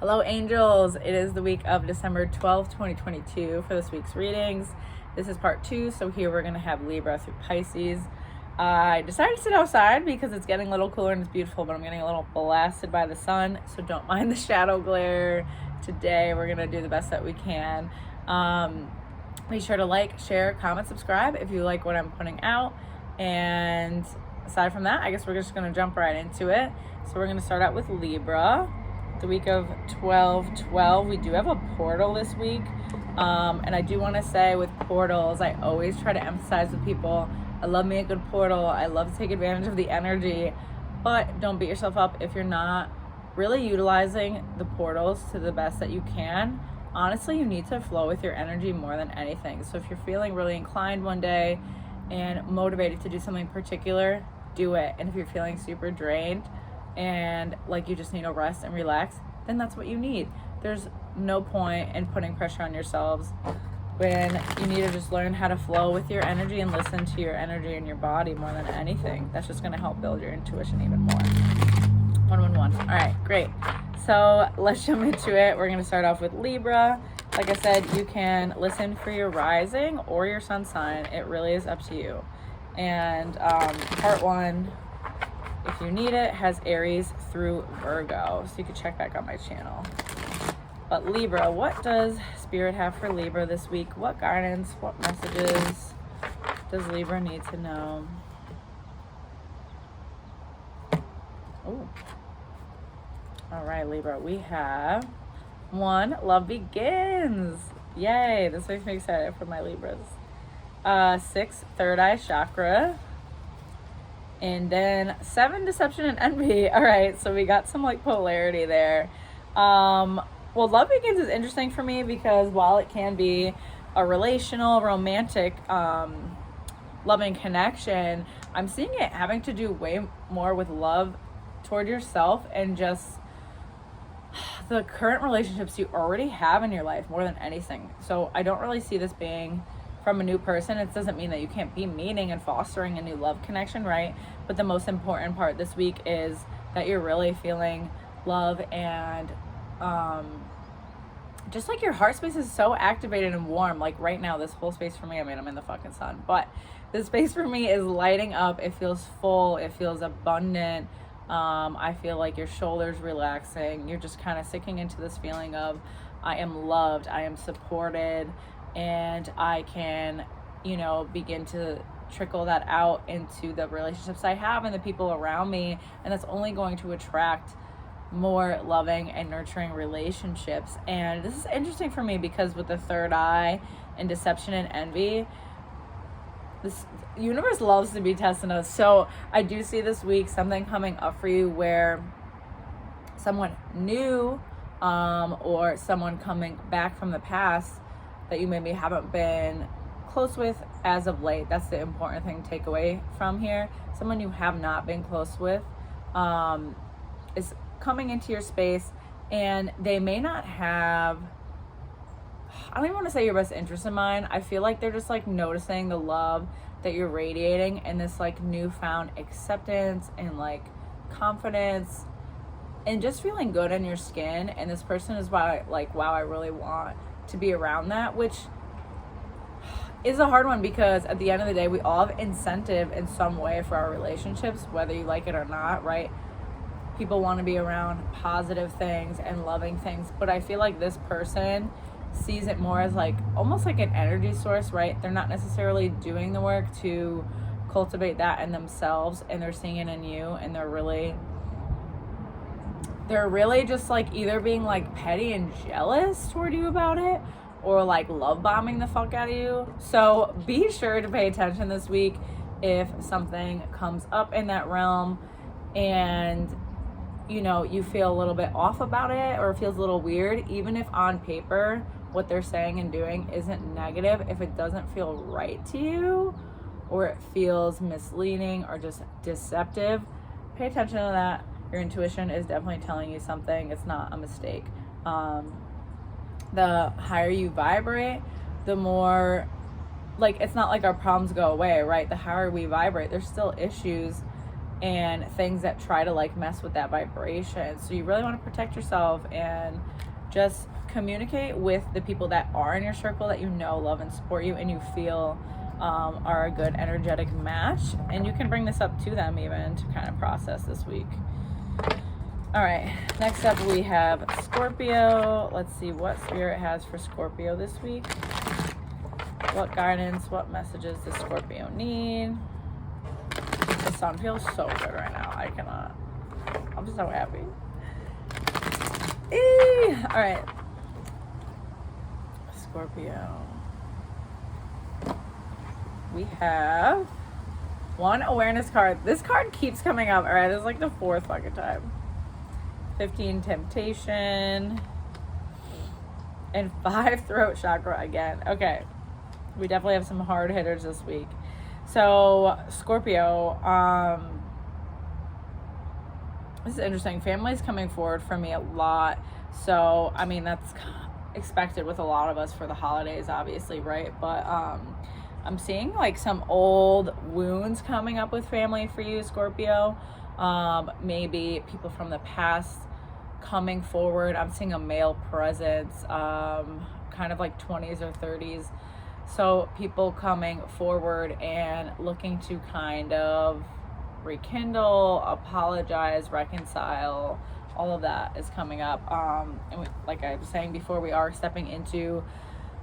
Hello angels, it is the week of December 12th, 2022 for this week's readings. This is part 2, so here we're going to have Libra through Pisces. I decided to sit outside because it's getting a little cooler and it's beautiful, but I'm getting a little blasted by the sun, so don't mind the shadow glare. Today we're going to do the best that we can. Be sure to like, share, comment, subscribe if you like what I'm putting out. And aside from that, I guess we're just going to jump right into it. So we're going to start out with Libra. The week of 12/12, we do have a portal this week, and I do want to say with portals, I always try to emphasize with people, I love me a good portal, I love to take advantage of the energy, but don't beat yourself up if you're not really utilizing the portals to the best that you can. Honestly, you need to flow with your energy more than anything. So if you're feeling really inclined one day and motivated to do something particular, do it. And if you're feeling super drained and like you just need to rest and relax, then that's what you need. There's no point in putting pressure on yourselves when you need to just learn how to flow with your energy and listen to your energy in your body more than anything. That's just going to help build your intuition even more. 111. All right, great. So let's jump into it. We're going to start off with Libra. Like I said, you can listen for your rising or your sun sign. It really is up to you. And part 1, if you need it, has Aries through Virgo, so you can check back on my channel. But Libra, what does Spirit have for Libra this week? What guidance, what messages does Libra need to know? Oh, all right, Libra, we have 1, love begins. Yay, this makes me excited for my Libras. 6, third eye chakra. And then 7, deception and envy. All right, so we got some like polarity there. Well, love begins is interesting for me because while it can be a relational, romantic, loving connection, I'm seeing it having to do way more with love toward yourself and just the current relationships you already have in your life more than anything. So I don't really see this being from a new person. It doesn't mean that you can't be meeting and fostering a new love connection, right? But the most important part this week is that you're really feeling love and just like your heart space is so activated and warm. Like right now, this whole space for me, I mean, I'm in the fucking sun, but this space for me is lighting up. It feels full. It feels abundant. I feel like your shoulders relaxing. You're just kind of sinking into this feeling of I am loved, I am supported, and I can, begin to trickle that out into the relationships I have and the people around me. And that's only going to attract more loving and nurturing relationships. And this is interesting for me because with the third eye and deception and envy, this universe loves to be testing us. So I do see this week something coming up for you where someone new or someone coming back from the past that you maybe haven't been close with as of late. That's the important thing to take away from here. Someone you have not been close with is coming into your space, and they may not have, I don't even want to say your best interest in mind. I feel like they're just like noticing the love that you're radiating and this like newfound acceptance and like confidence and just feeling good in your skin. And this person is wow, I really want to be around that, which is a hard one because at the end of the day, we all have incentive in some way for our relationships, whether you like it or not, right? People want to be around positive things and loving things, but I feel like this person sees it more as like almost like an energy source, right? They're not necessarily doing the work to cultivate that in themselves, and they're seeing it in you, and they're really just like either being like petty and jealous toward you about it or like love bombing the fuck out of you. So be sure to pay attention this week if something comes up in that realm and you feel a little bit off about it or it feels a little weird. Even if on paper what they're saying and doing isn't negative, if it doesn't feel right to you or it feels misleading or just deceptive, pay attention to that. Your intuition is definitely telling you something. It's not a mistake. The higher you vibrate, the more, like, it's not like our problems go away, right? The higher we vibrate, there's still issues and things that try to like mess with that vibration. So you really want to protect yourself and just communicate with the people that are in your circle that you know, love, and support you, and you feel are a good energetic match. And you can bring this up to them even to kind of process this week. All right, next up we have Scorpio. Let's see what Spirit has for Scorpio this week. What guidance, what messages does Scorpio need? The sun feels so good right now. I cannot. I'm so happy. All right. Scorpio. We have one awareness card. This card keeps coming up. All right, this is like the 4th fucking time. 15 temptation. And 5 throat chakra again. Okay. We definitely have some hard hitters this week. So, Scorpio, this is interesting. Family's coming forward for me a lot. So, I mean, that's expected with a lot of us for the holidays, obviously, right? But I'm seeing like some old wounds coming up with family for you, Scorpio. Maybe people from the past coming forward. I'm seeing a male presence, kind of like 20s or 30s. So people coming forward and looking to kind of rekindle, apologize, reconcile. All of that is coming up. And like I was saying before, we are stepping into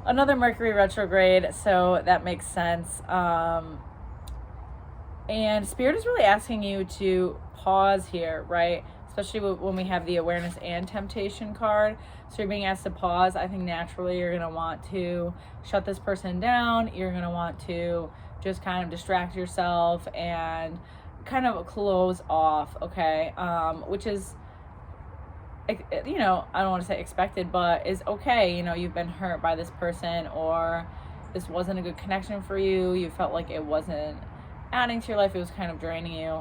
another Mercury retrograde, so that makes sense. And Spirit is really asking you to pause here, right? Especially when we have the awareness and temptation card. So you're being asked to pause. I think naturally you're going to want to shut this person down. You're going to want to just kind of distract yourself and kind of close off, okay? Which is, you know, I don't want to say expected, but is okay. You know, you've been hurt by this person, or this wasn't a good connection for you. You felt like it wasn't adding to your life. It was kind of draining you.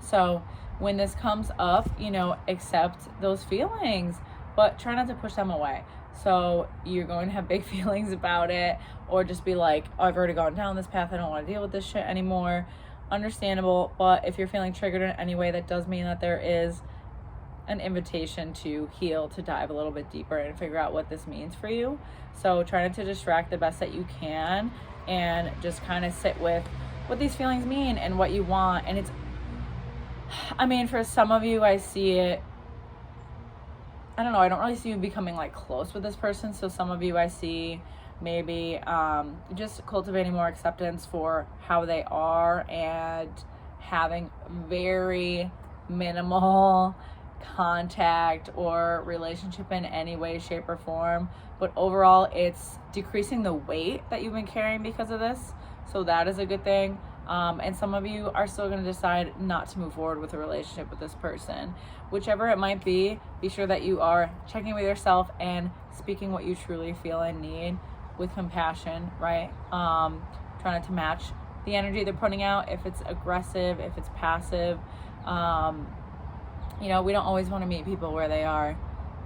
So when this comes up, you know, accept those feelings, but try not to push them away. So you're going to have big feelings about it, or just be like, oh, I've already gone down this path. I don't want to deal with this shit anymore. Understandable. But if you're feeling triggered in any way, that does mean that there is an invitation to heal, to dive a little bit deeper and figure out what this means for you. So try not to distract the best that you can, and just kind of sit with what these feelings mean and what you want. And it's, I mean, for some of you, I see it, I don't know, I don't really see you becoming like close with this person. So some of you I see maybe just cultivating more acceptance for how they are, and having very minimal contact or relationship in any way, shape, or form. But overall, it's decreasing the weight that you've been carrying because of this. So that is a good thing. And some of you are still going to decide not to move forward with a relationship with this person. Whichever it might be sure that you are checking with yourself and speaking what you truly feel and need with compassion, right? Trying to match the energy they're putting out. If it's aggressive, if it's passive, you know, we don't always want to meet people where they are.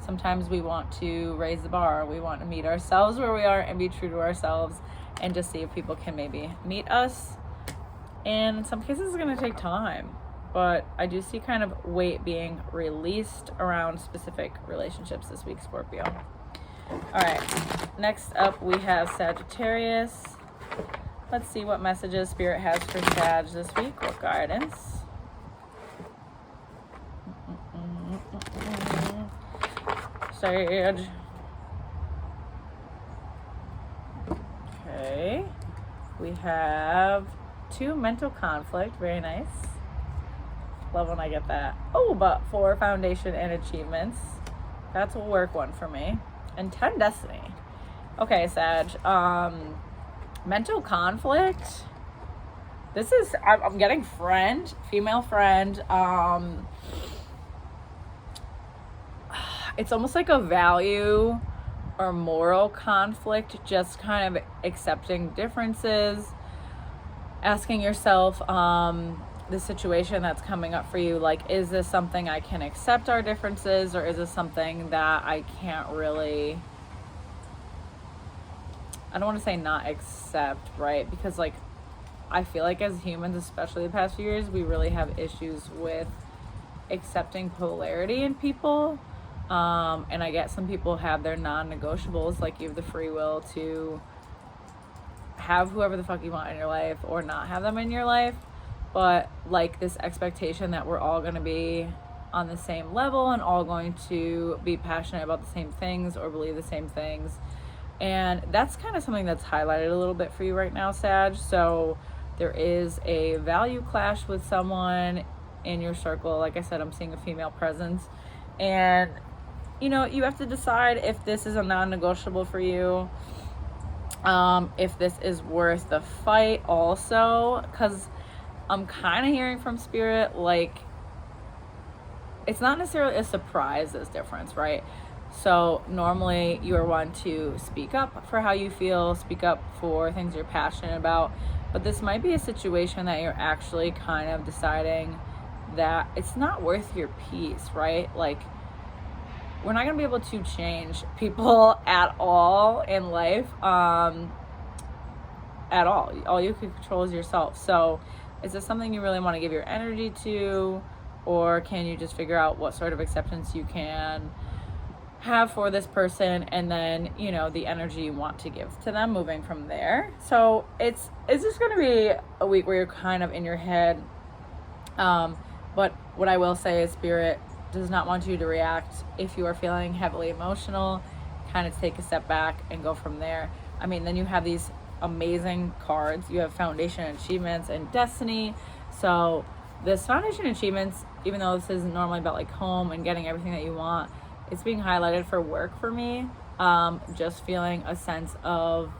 Sometimes we want to raise the bar. We want to meet ourselves where we are and be true to ourselves, and just see if people can maybe meet us. And in some cases, it's going to take time. But I do see kind of weight being released around specific relationships this week, Scorpio. All right. Next up, we have Sagittarius. Let's see what messages Spirit has for Sag this week. What guidance? Sag. Okay. We have 2 mental conflict. Very nice. Love when I get that. Oh, but 4 foundation and achievements. That's a work one for me. And 10 destiny. Okay, Sag. Mental conflict. This is, I'm getting friend, female friend. It's almost like a value or moral conflict, just kind of accepting differences, asking yourself the situation that's coming up for you, like, is this something I can accept our differences, or is this something that I can't really, I don't want to say not accept, right? Because like, I feel like as humans, especially the past few years, we really have issues with accepting polarity in people. And I get some people have their non-negotiables, like you have the free will to have whoever the fuck you want in your life or not have them in your life, but like this expectation that we're all going to be on the same level and all going to be passionate about the same things or believe the same things. And that's kind of something that's highlighted a little bit for you right now, Sag. So there is a value clash with someone in your circle. Like I said, I'm seeing a female presence, and you know, you have to decide if this is a non-negotiable for you, if this is worth the fight also, because I'm kind of hearing from Spirit, like, it's not necessarily a surprise, this difference, right? So normally you are one to speak up for how you feel, speak up for things you're passionate about, but this might be a situation that you're actually kind of deciding that it's not worth your peace, right? Like, we're not going to be able to change people at all in life, at all. All you can control is yourself. So is this something you really want to give your energy to, or can you just figure out what sort of acceptance you can have for this person, and then, you know, the energy you want to give to them moving from there? So it's just going to be a week where you're kind of in your head. But what I will say is Spirit does not want you to react if you are feeling heavily emotional. Kind of take a step back and go from there. I mean, then you have these amazing cards. You have Foundation Achievements and Destiny. So this Foundation Achievements, even though this isn't normally about like home and getting everything that you want, it's being highlighted for work for me. Just feeling a sense of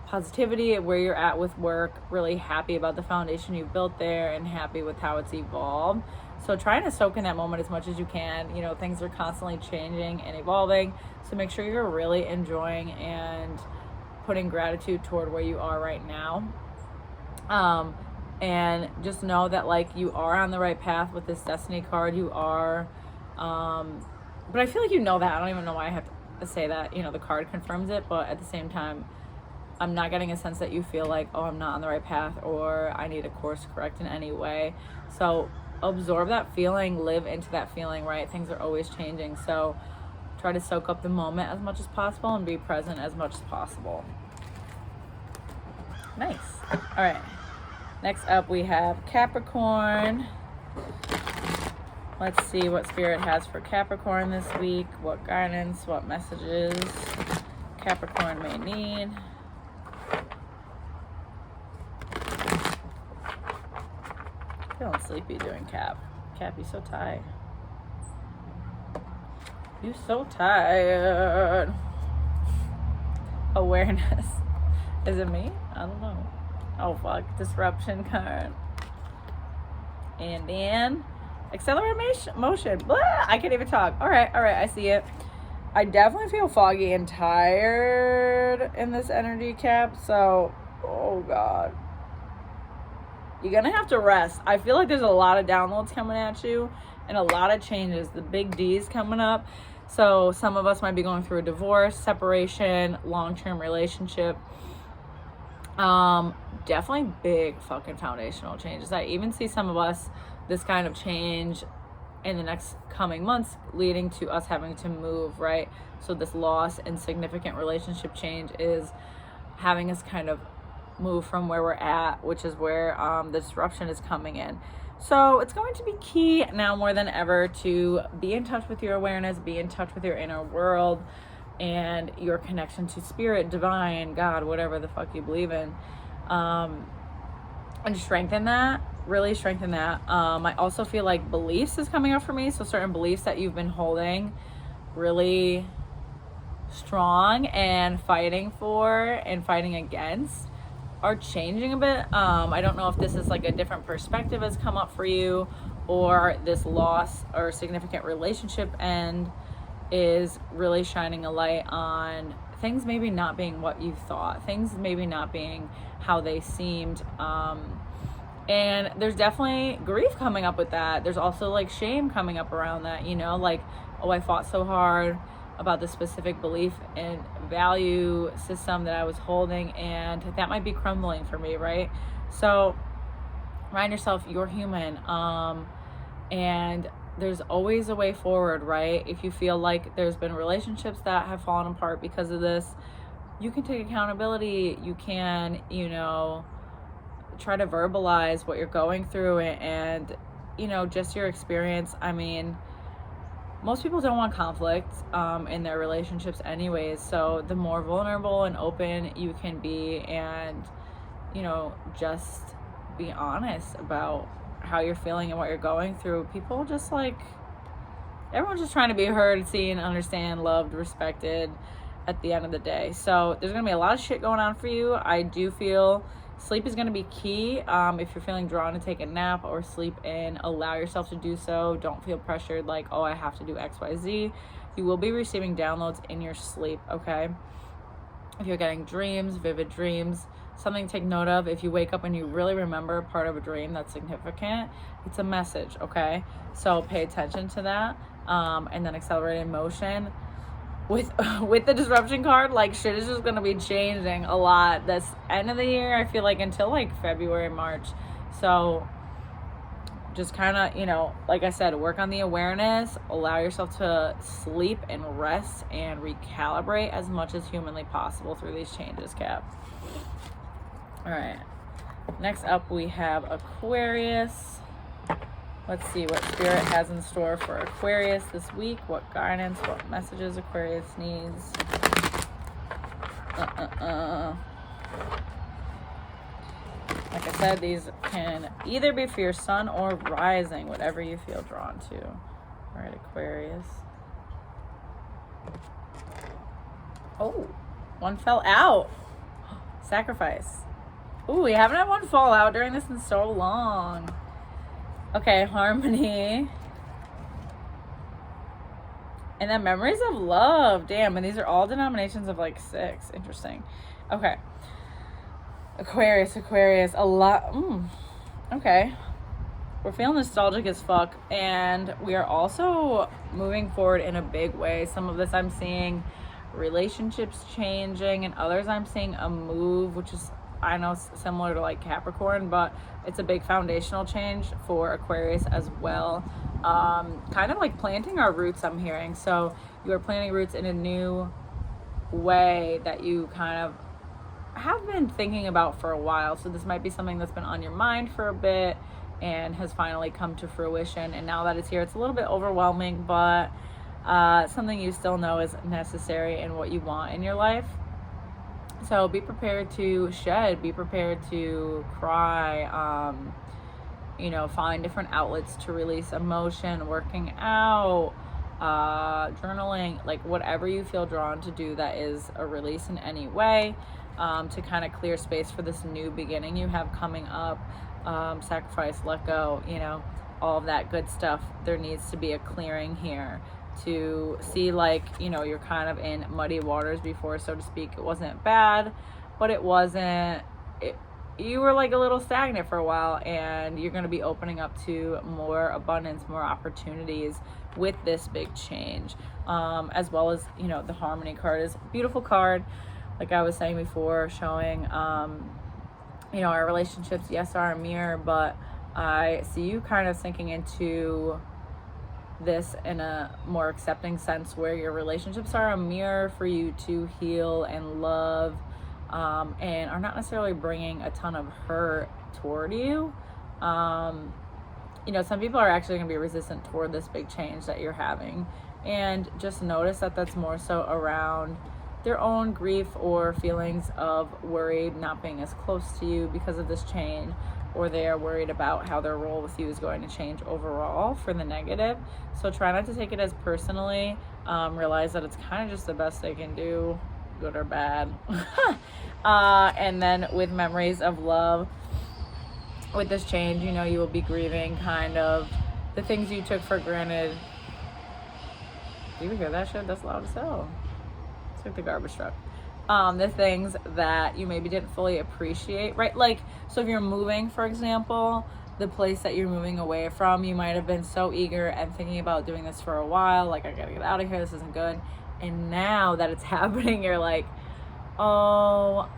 positivity at where you're at with work, really happy about the foundation you've built there and happy with how it's evolved. So trying to soak in that moment as much as you can. You know, things are constantly changing and evolving, so make sure you're really enjoying and putting gratitude toward where you are right now. And just know that, like, you are on the right path with this Destiny card. You are, but I feel like you know that. I don't even know why I have to say that. You know, the card confirms it, but at the same time, I'm not getting a sense that you feel like, oh, I'm not on the right path, or I need a course correct in any way. So absorb that feeling, live into that feeling, right? Things are always changing. So try to soak up the moment as much as possible and be present as much as possible. Nice. All right. Next up, we have Capricorn. Let's see what Spirit has for Capricorn this week. What guidance, what messages Capricorn may need. Feeling sleepy doing Cap. Cap, you so tired. You so tired. Awareness. Is it me? I don't know. Oh fuck. Disruption card. And then acceleration motion. Blah, I can't even talk. Alright, I see it. I definitely feel foggy and tired in this energy, Cap. So, oh god. You're going to have to rest. I feel like there's a lot of downloads coming at you and a lot of changes. The big D's coming up. So some of us might be going through a divorce, separation, long-term relationship. Definitely big fucking foundational changes. I even see some of us, this kind of change in the next coming months leading to us having to move, right? So this loss and significant relationship change is having us kind of move from where we're at, which is where the disruption is coming in. So it's going to be key now more than ever to be in touch with your awareness, be in touch with your inner world and your connection to Spirit, divine, God, whatever the fuck you believe in, and strengthen that, really strengthen that. I also feel like beliefs is coming up for me. So certain beliefs that you've been holding really strong and fighting for and fighting against are changing a bit. I don't know if this is like a different perspective has come up for you, or this loss or significant relationship end is really shining a light on things maybe not being what you thought, things maybe not being how they seemed. And there's definitely grief coming up with that. There's also like shame coming up around that, you know, like, oh, I fought so hard about the specific belief and value system that I was holding, and that might be crumbling for me, right? So remind yourself you're human, and there's always a way forward, right? If you feel like there's been relationships that have fallen apart because of this, you can take accountability. You can, you know, try to verbalize what you're going through and you know, just your experience. I mean, most people don't want conflict in their relationships anyways, so the more vulnerable and open you can be, and you know, just be honest about how you're feeling and what you're going through, people just like, everyone's just trying to be heard, seen, understand, loved, respected at the end of the day. So there's gonna be a lot of shit going on for you. I do feel sleep is going to be key. If you're feeling drawn to take a nap or sleep in, allow yourself to do so. Don't feel pressured like, oh, I have to do XYZ. You will be receiving downloads in your sleep, okay? If you're getting dreams, vivid dreams, something to take note of. If you wake up and you really remember part of a dream that's significant, it's a message, okay? So pay attention to that. And then accelerated motion. With the disruption card, like, shit is just gonna be changing a lot this end of the year, I feel like, until like February, March. So just kind of, you know, like I said, work on the awareness, allow yourself to sleep and rest and recalibrate as much as humanly possible through these changes, Cap. All right, next up we have Aquarius. Let's see what Spirit has in store for Aquarius this week. What guidance, what messages Aquarius needs. Like I said, these can either be for your sun or rising, whatever you feel drawn to. All right, Aquarius. Oh, one fell out. Sacrifice. Ooh, we haven't had one fall out during this in so long. Okay, harmony. And then memories of love. Damn, and these are all denominations of like 6. Interesting. Okay. Aquarius. A lot. Okay. We're feeling nostalgic as fuck. And we are also moving forward in a big way. Some of this I'm seeing relationships changing, and others I'm seeing a move, which is, I know, similar to like Capricorn, but it's a big foundational change for Aquarius as well. Kind of like planting our roots, I'm hearing. So you are planting roots in a new way that you kind of have been thinking about for a while. So this might be something that's been on your mind for a bit and has finally come to fruition. And now that it's here, it's a little bit overwhelming, but something you still know is necessary and what you want in your life. So be prepared to shed, be prepared to cry, you know, find different outlets to release emotion, working out, journaling, like whatever you feel drawn to do that is a release in any way, to kind of clear space for this new beginning you have coming up. Sacrifice, let go, you know, all of that good stuff. There needs to be a clearing here to see, like, you know, you're kind of in muddy waters before, so to speak. It wasn't bad, but it wasn't, you were like a little stagnant for a while, and you're going to be opening up to more abundance, more opportunities with this big change, as well as, you know, the harmony card is a beautiful card, like I was saying before, showing, you know, our relationships, yes, are a mirror, but I see you kind of sinking into this in a more accepting sense, where your relationships are a mirror for you to heal and love, and are not necessarily bringing a ton of hurt toward you. You know, some people are actually going to be resistant toward this big change that you're having, and just notice that that's more so around their own grief or feelings of worry not being as close to you because of this change, or they are worried about how their role with you is going to change overall for the negative. So try not to take it as personally. Realize that it's kind of just the best they can do, good or bad. And then with memories of love, with this change, you know, you will be grieving kind of the things you took for granted. Do you hear that shit? That's loud as hell. It's like the garbage truck. The things that you maybe didn't fully appreciate, right? Like, so if you're moving, for example, the place that you're moving away from, you might have been so eager and thinking about doing this for a while, like, I gotta get out of here, this isn't good. And now that it's happening, you're like, oh,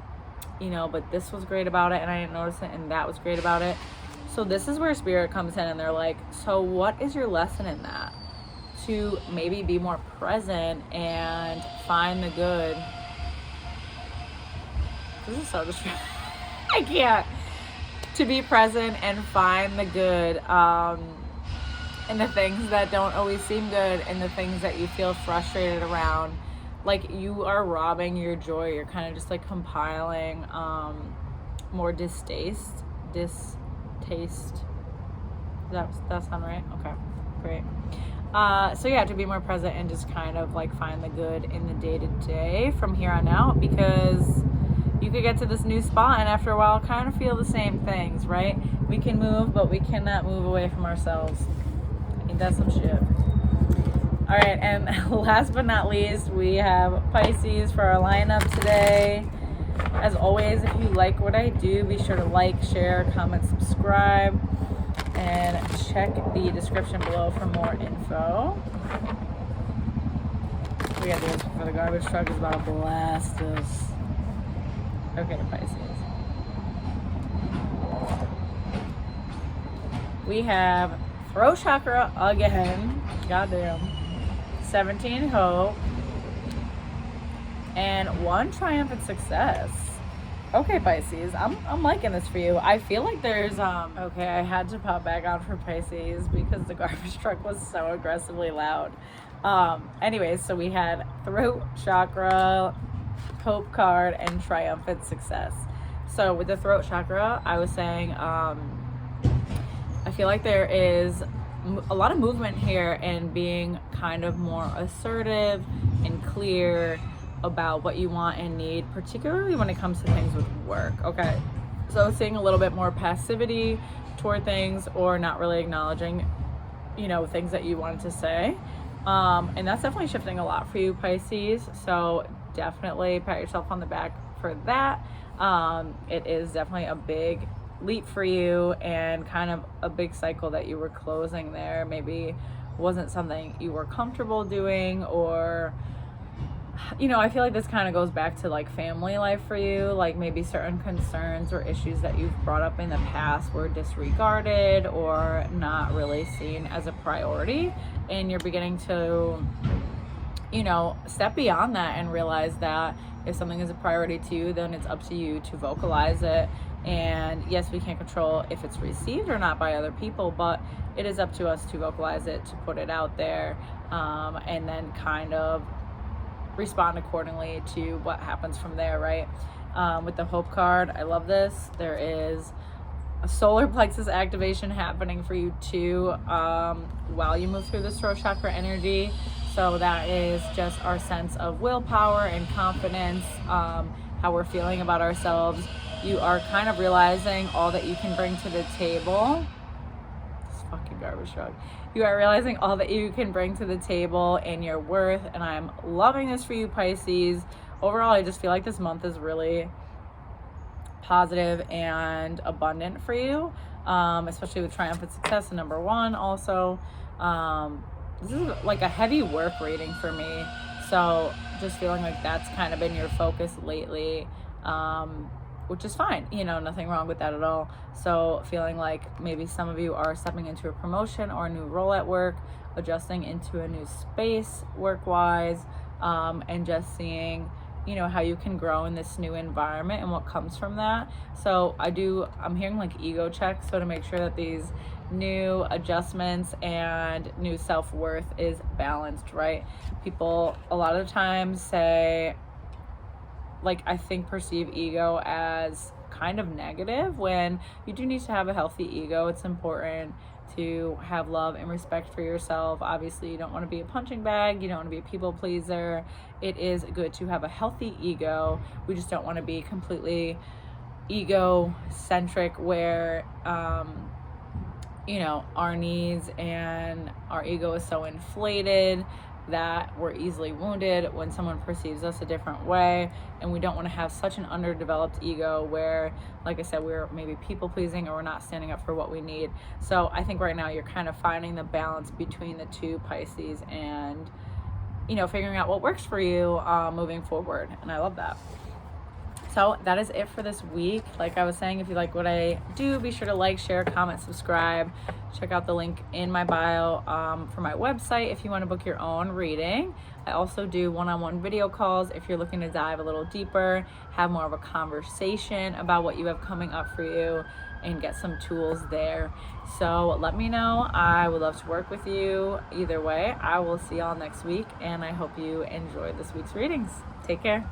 you know, but this was great about it and I didn't notice it, and that was great about it. So this is where spirit comes in and they're like, so what is your lesson in that? To maybe be more present and find the good. This is so distracting. I can't. To be present and find the good in the things that don't always seem good, and the things that you feel frustrated around. Like, you are robbing your joy. You're kind of just like compiling more distaste. Does that sound right? Okay, great. So yeah, to be more present and just kind of like find the good in the day-to-day from here on out, because you could get to this new spot and after a while kind of feel the same things, right? We can move, but we cannot move away from ourselves. Ain't that some shit? All right, and last but not least, we have Pisces for our lineup today. As always, if you like what I do, be sure to like, share, comment, subscribe, and check the description below for more info. We got this for the garbage truck is about to blast us. Okay, Pisces. We have throat chakra again. Goddamn. 17 hope. And 1 triumphant success. Okay, Pisces, I'm liking this for you. I feel like there's okay, I had to pop back on for Pisces because the garbage truck was so aggressively loud. Anyways, so we had throat chakra, hope card, and triumphant success. So with the throat chakra, I was saying I feel like there is a lot of movement here and being kind of more assertive and clear about what you want and need, particularly when it comes to things with work. Okay, so seeing a little bit more passivity toward things, or not really acknowledging, you know, things that you wanted to say, and that's definitely shifting a lot for you, Pisces. So definitely pat yourself on the back for that. It is definitely a big leap for you and kind of a big cycle that you were closing there. Maybe wasn't something you were comfortable doing, or you know, I feel like this kind of goes back to like family life for you. Like maybe certain concerns or issues that you've brought up in the past were disregarded or not really seen as a priority, and you're beginning to, you know, step beyond that and realize that if something is a priority to you, then it's up to you to vocalize it. And yes, we can't control if it's received or not by other people, but it is up to us to vocalize it, to put it out there, and then kind of respond accordingly to what happens from there, right? With the hope card, I love this. There is a solar plexus activation happening for you too, while you move through this throat chakra energy. So that is just our sense of willpower and confidence, how we're feeling about ourselves. You are kind of realizing all that you can bring to the table. This fucking garbage truck. You are realizing all that you can bring to the table and your worth, and I'm loving this for you, Pisces. Overall, I just feel like this month is really positive and abundant for you, especially with triumphant success and number 1 also. This is like a heavy work reading for me, so just feeling like that's kind of been your focus lately, which is fine, you know, nothing wrong with that at all. So feeling like maybe some of you are stepping into a promotion or a new role at work, adjusting into a new space work-wise, and just seeing, you know, how you can grow in this new environment and what comes from that. So I'm hearing like ego checks, so to make sure that these new adjustments and new self-worth is balanced, right? People a lot of times say, like, I think perceive ego as kind of negative, when you do need to have a healthy ego. It's important to have love and respect for yourself. Obviously, you don't want to be a punching bag. You don't want to be a people pleaser. It is good to have a healthy ego. We just don't want to be completely ego-centric where, you know, our needs and our ego is so inflated that we're easily wounded when someone perceives us a different way. And we don't want to have such an underdeveloped ego where, like I said, we're maybe people pleasing or we're not standing up for what we need. So I think right now you're kind of finding the balance between the two, Pisces, and, you know, figuring out what works for you moving forward. And I love that. So that is it for this week. Like I was saying, if you like what I do, be sure to like, share, comment, subscribe. Check out the link in my bio for my website if you want to book your own reading. I also do one-on-one video calls if you're looking to dive a little deeper, have more of a conversation about what you have coming up for you, and get some tools there. So let me know. I would love to work with you. Either way, I will see y'all next week, and I hope you enjoyed this week's readings. Take care.